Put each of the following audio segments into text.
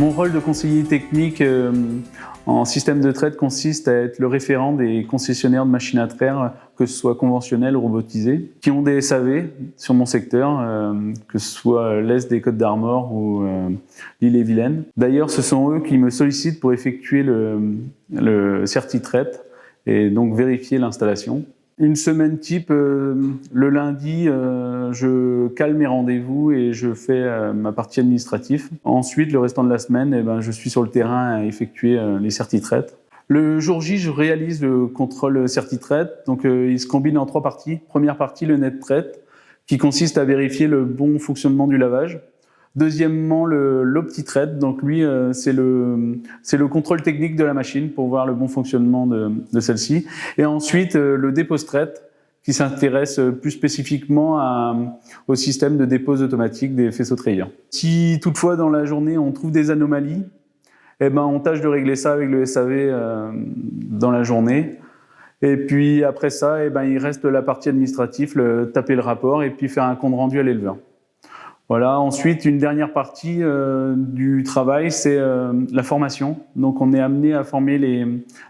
Mon rôle de conseiller technique en système de traite consiste à être le référent des concessionnaires de machines à traire, que ce soit conventionnelles ou robotisées, qui ont des SAV sur mon secteur, que ce soit l'Est des Côtes-d'Armor ou l'Ille-et-Vilaine. D'ailleurs, ce sont eux qui me sollicitent pour effectuer le CertiTrate et donc vérifier l'installation. Une semaine type, le lundi, je cale mes rendez-vous et je fais ma partie administrative. Ensuite, le restant de la semaine, je suis sur le terrain à effectuer les CertiTrates. Le jour J, je réalise le contrôle CertiTrate. Donc, il se combine en 3 parties. Première partie, le NetTrate, qui consiste à vérifier le bon fonctionnement du lavage. Deuxièmement, l'OptiTrate, donc lui, c'est le contrôle technique de la machine pour voir le bon fonctionnement de celle-ci. Et ensuite, le DeposeTrate, qui s'intéresse plus spécifiquement au système de dépose automatique des faisceaux trayeurs. Si toutefois, dans la journée, on trouve des anomalies, on tâche de régler ça avec le SAV dans la journée. Et puis après ça, il reste la partie administrative, taper le rapport et puis faire un compte rendu à l'éleveur. Voilà. Ensuite, une dernière partie du travail, c'est la formation. Donc, on est amené à former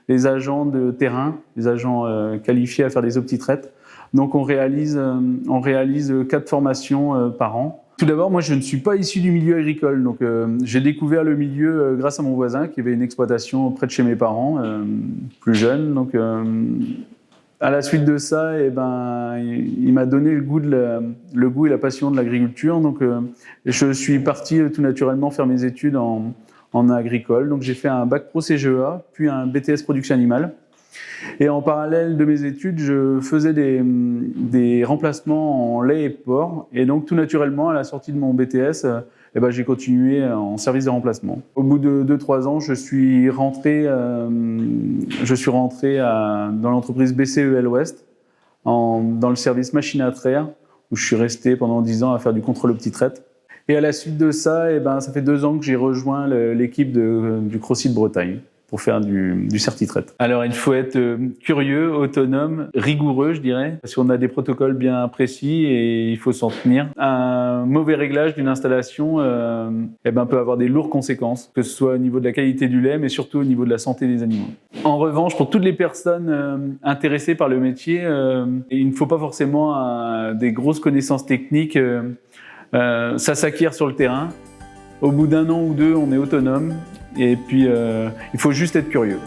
les agents de terrain, les agents qualifiés à faire des OptiTrates. Donc, on réalise 4 formations par an. Tout d'abord, moi, je ne suis pas issu du milieu agricole. Donc, j'ai découvert le milieu grâce à mon voisin qui avait une exploitation près de chez mes parents, plus jeune. Donc, à la suite de ça, il m'a donné le goût et la passion de l'agriculture. Donc, je suis parti tout naturellement faire mes études en agricole. Donc, j'ai fait un bac pro CGEA, puis un BTS production animale. Et en parallèle de mes études, je faisais des remplacements en lait et porc. Et donc, tout naturellement, à la sortie de mon BTS, j'ai continué en service de remplacement. Au bout de 2-3 ans, je suis rentré dans l'entreprise BCEL Ouest, dans le service machine à traire, où je suis resté pendant 10 ans à faire du contrôle OptiTrate. Et à la suite de ça, ça fait 2 ans que j'ai rejoint l'équipe du CrossFit Bretagne pour faire du CertiTrate. Alors, il faut être curieux, autonome, rigoureux, je dirais, parce qu'on a des protocoles bien précis et il faut s'en tenir. Un mauvais réglage d'une installation peut avoir des lourdes conséquences, que ce soit au niveau de la qualité du lait, mais surtout au niveau de la santé des animaux. En revanche, pour toutes les personnes intéressées par le métier, il ne faut pas forcément des grosses connaissances techniques. Ça s'acquiert sur le terrain. Au bout d'1 an ou 2, on est autonome. Et puis, il faut juste être curieux.